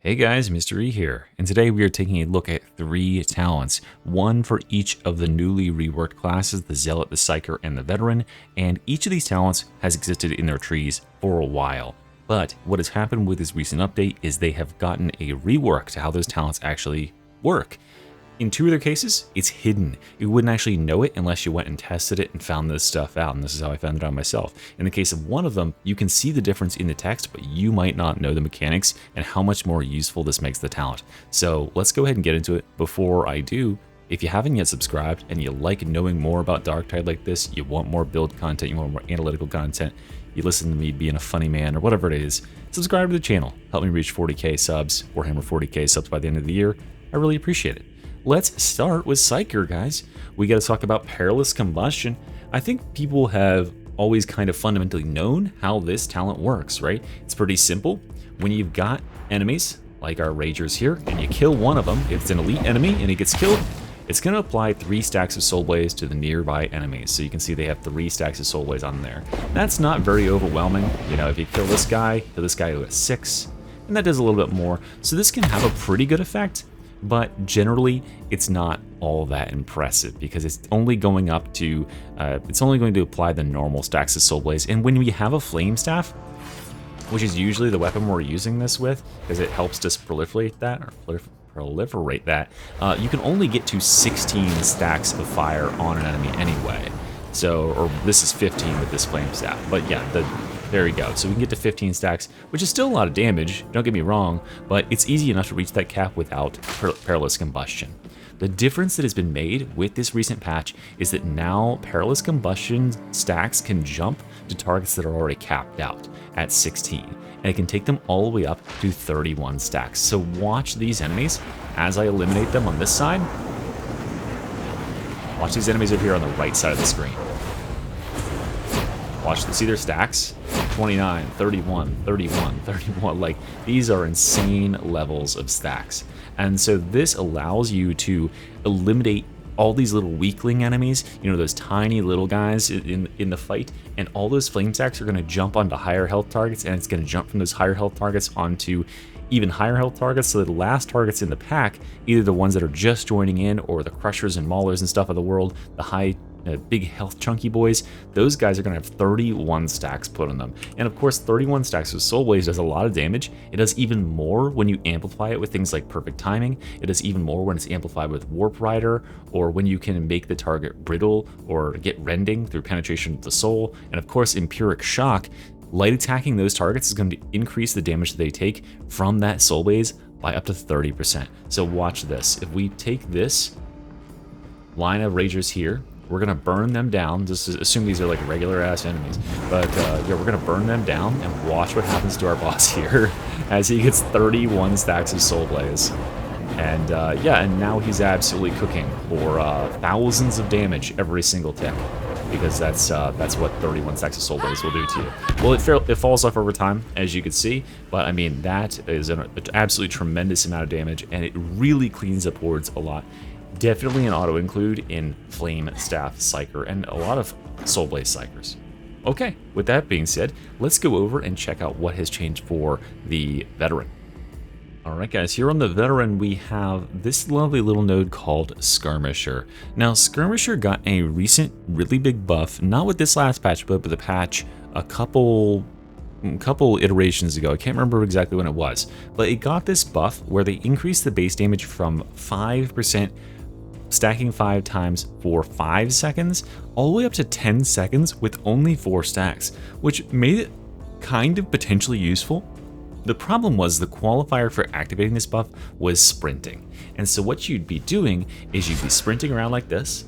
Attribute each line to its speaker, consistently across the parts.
Speaker 1: Hey guys, Mr. E here, and today we are taking a look at 3 talents, one for each of the newly reworked classes, the Zealot, the Psyker, and the Veteran, and each of these talents has existed in their trees for a while. But what has happened with this recent update is they have gotten a rework to how those talents actually work. In 2 of their cases, it's hidden. You wouldn't actually know it unless you went and tested it and found this stuff out, and this is how I found it out myself. In the case of one of them, you can see the difference in the text, but you might not know the mechanics and how much more useful this makes the talent. So let's go ahead and get into it. Before I do, if you haven't yet subscribed and you like knowing more about Darktide like this, you want more build content, you want more analytical content, you listen to me being a funny man or whatever it is, subscribe to the channel. Help me reach 40k subs, Warhammer 40k subs by the end of the year. I really appreciate it. Let's start with Psyker, guys. We got to talk about Perilous Combustion. I think people have always kind of fundamentally known how this talent works, right? It's pretty simple. When you've got enemies, like our Ragers here, and you kill one of them, if it's an elite enemy and he gets killed, it's going to apply 3 stacks of Soul Blaze to the nearby enemies. So you can see they have 3 stacks of Soul Blaze on there. That's not very overwhelming. You know, if you kill this guy who has 6, and that does a little bit more. So this can have a pretty good effect. But generally, it's not all that impressive because it's only going to apply the normal stacks of Soul Blaze. And when we have a Flame Staff, which is usually the weapon we're using this with, because it helps to proliferate that, you can only get to 16 stacks of fire on an enemy anyway. So, or this is 15 with this Flame Staff. But yeah, there we go. So we can get to 15 stacks, which is still a lot of damage, don't get me wrong, but it's easy enough to reach that cap without Perilous Combustion. The difference that has been made with this recent patch is that now Perilous Combustion stacks can jump to targets that are already capped out at 16, and it can take them all the way up to 31 stacks. So watch these enemies as I eliminate them on this side. Watch these enemies over here on the right side of the screen. Watch, see their stacks? 29, 31, 31, 31. Like, these are insane levels of stacks. And so this allows you to eliminate all these little weakling enemies, you know, those tiny little guys in the fight, and all those flame stacks are going to jump onto higher health targets, and it's going to jump from those higher health targets onto even higher health targets, so that the last targets in the pack, either the ones that are just joining in or the crushers and maulers and stuff of the world, the big health chunky boys, those guys are going to have 31 stacks put on them. And of course, 31 stacks of Soul Blaze does a lot of damage. It does even more when you amplify it with things like Perfect Timing. It does even more when it's amplified with Warp Rider, or when you can make the target brittle or get rending through penetration of the soul. And of course, Empiric Shock, light attacking those targets is going to increase the damage that they take from that Soul Blaze by up to 30%. So watch this. If we take this line of Ragers here, we're going to burn them down. Just assume these are like regular ass enemies. But yeah, we're going to burn them down and watch what happens to our boss here as he gets 31 stacks of Soul Blaze. And yeah, and now he's absolutely cooking for thousands of damage every single tick, because that's what 31 stacks of Soul Blaze will do to you. Well, it falls off over time, as you can see, but I mean, that is an absolutely tremendous amount of damage, and it really cleans up hordes a lot. Definitely an auto-include in Flame Staff Psyker and a lot of Soul Blaze Psykers. Okay, with that being said, let's go over and check out what has changed for the Veteran. Alright guys, here on the Veteran we have this lovely little node called Skirmisher. Now Skirmisher got a recent really big buff, not with this last patch, but with the patch a couple iterations ago. I can't remember exactly when it was, but it got this buff where they increased the base damage from 5%, stacking 5 times for 5 seconds, all the way up to 10 seconds with only 4 stacks, which made it kind of potentially useful. The problem was the qualifier for activating this buff was sprinting. And so what you'd be doing is you'd be sprinting around like this,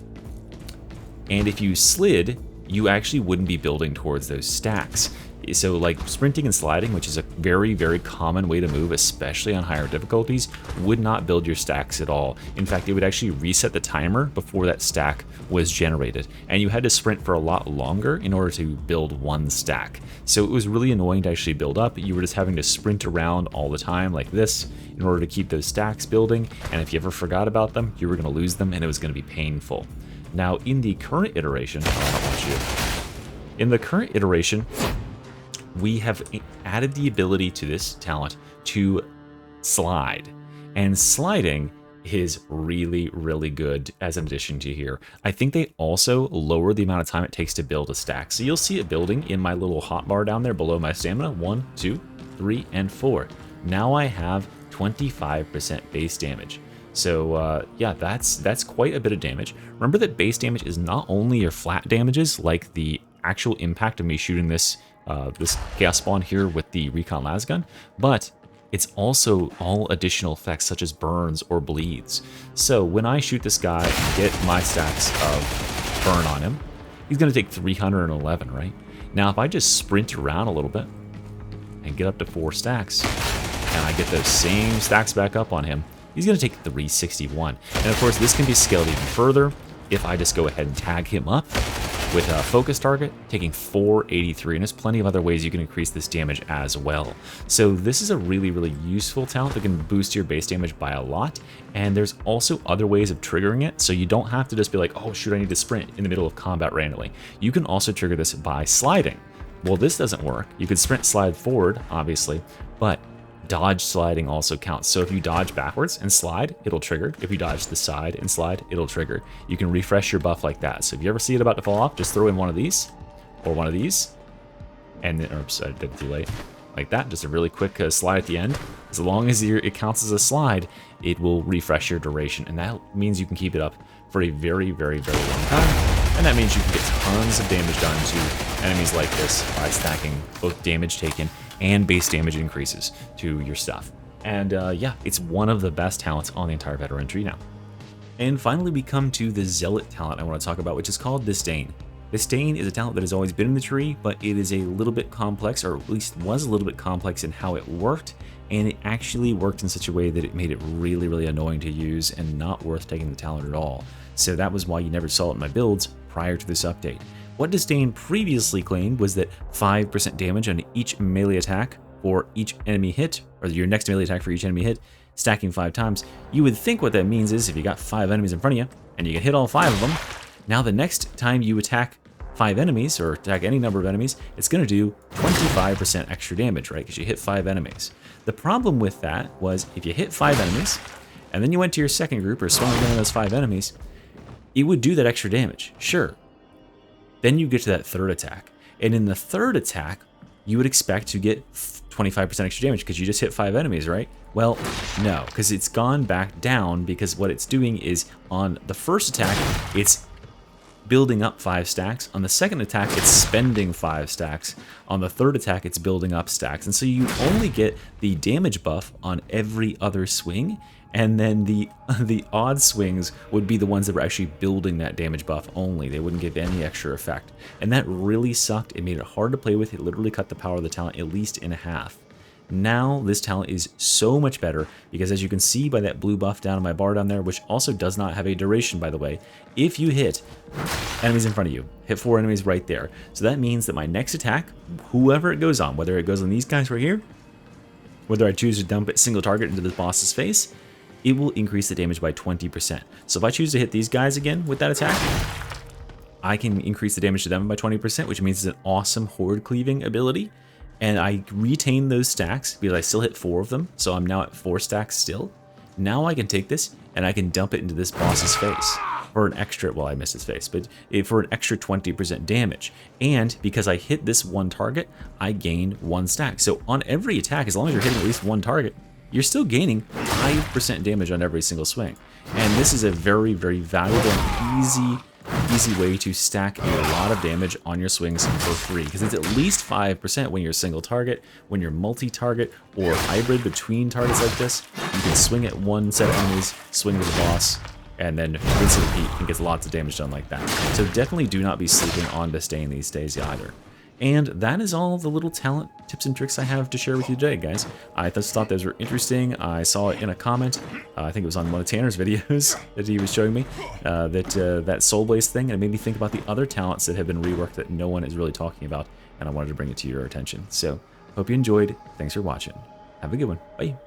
Speaker 1: and if you slid, you actually wouldn't be building towards those stacks. So like sprinting and sliding, which is a very, very common way to move, especially on higher difficulties, would not build your stacks at all. In fact, it would actually reset the timer before that stack was generated, and you had to sprint for a lot longer in order to build 1 stack. So it was really annoying to actually build up. You were just having to sprint around all the time like this in order to keep those stacks building, and if you ever forgot about them, you were going to lose them, and it was going to be painful. Now, in the current iteration, we have added the ability to this talent to slide. And sliding is really, really good as an addition to here. I think they also lower the amount of time it takes to build a stack. So you'll see it building in my little hotbar down there below my stamina. 1, 2, 3, and 4. Now I have 25% base damage. So yeah, that's quite a bit of damage. Remember that base damage is not only your flat damages, like the actual impact of me shooting this this chaos spawn here with the recon lasgun, but it's also all additional effects such as burns or bleeds. So when I shoot this guy and get my stacks of burn on him, he's going to take 311, right? Now if I just sprint around a little bit and get up to 4 stacks, and I get those same stacks back up on him, he's going to take 361. And of course this can be scaled even further if I just go ahead and tag him up with a focus target, taking 483, and there's plenty of other ways you can increase this damage as well. So this is a really, really useful talent that can boost your base damage by a lot, and there's also other ways of triggering it, so you don't have to just be like, oh shoot, I need to sprint in the middle of combat randomly. You can also trigger this by sliding. Well, this doesn't work. You could sprint slide forward, obviously, but dodge sliding also counts. So if you dodge backwards and slide, it'll trigger. If you dodge the side and slide, it'll trigger. You can refresh your buff like that. So if you ever see it about to fall off, just throw in one of these or one of these, and then, oops, I did it too late. Like that, just a really quick slide at the end. As long as it counts as a slide, it will refresh your duration, and that means you can keep it up for a very, very, very long time. And that means you can get tons of damage done to enemies like this by stacking both damage taken and base damage increases to your stuff. And yeah, it's one of the best talents on the entire veteran tree now. And finally we come to the Zealot talent I want to talk about, which is called Disdain. Disdain is a talent that has always been in the tree, but it is a little bit complex, or at least was a little bit complex in how it worked, and it actually worked in such a way that it made it really, really annoying to use and not worth taking the talent at all. So that was why you never saw it in my builds prior to this update. What Disdain previously claimed was that 5% damage on each melee attack for each enemy hit, or your next melee attack for each enemy hit, stacking 5 times. You would think what that means is if you got 5 enemies in front of you, and you can hit all 5 of them, now the next time you attack 5 enemies, or attack any number of enemies, it's going to do 25% extra damage, right? Because you hit 5 enemies. The problem with that was if you hit 5 enemies, and then you went to your second group or swung again those 5 enemies, it would do that extra damage, sure. Then you get to that third attack, and in the third attack, you would expect to get 25% extra damage because you just hit 5 enemies, right? Well, no, because it's gone back down, because what it's doing is on the first attack, it's building up 5 stacks. On the second attack, it's spending 5 stacks. On the third attack, it's building up stacks. And so you only get the damage buff on every other swing, and then the odd swings would be the ones that were actually building that damage buff only. They wouldn't give any extra effect. And that really sucked. It made it hard to play with. It literally cut the power of the talent at least in half. Now this talent is so much better because, as you can see by that blue buff down on my bar down there, which also does not have a duration, by the way, if you hit enemies in front of you, hit 4 enemies right there. So that means that my next attack, whoever it goes on, whether it goes on these guys right here, whether I choose to dump it single target into this boss's face, it will increase the damage by 20%. So if I choose to hit these guys again with that attack, I can increase the damage to them by 20%, which means it's an awesome horde cleaving ability. And I retain those stacks because I still hit 4 of them, so I'm now at 4 stacks still. Now I can take this and I can dump it into this boss's face for an extra, well, I missed his face, but for an extra 20% damage. And because I hit this one target, I gain 1 stack. So on every attack, as long as you're hitting at least 1 target, you're still gaining 5% damage on every single swing. And this is a very, very valuable and easy way to stack a lot of damage on your swings for free, because it's at least 5% when you're single target, when you're multi-target, or hybrid between targets like this. You can swing at one set of enemies, swing to the boss, and then rinse and repeat, and gets lots of damage done like that. So definitely do not be sleeping on Disdain these days either. And that is all the little talent tips and tricks I have to share with you today, guys. I just thought those were interesting. I saw it in a comment. I think it was on one of Tanner's videos that he was showing me, that Soul Blaze thing, and it made me think about the other talents that have been reworked that no one is really talking about, and I wanted to bring it to your attention. So, hope you enjoyed. Thanks for watching. Have a good one. Bye.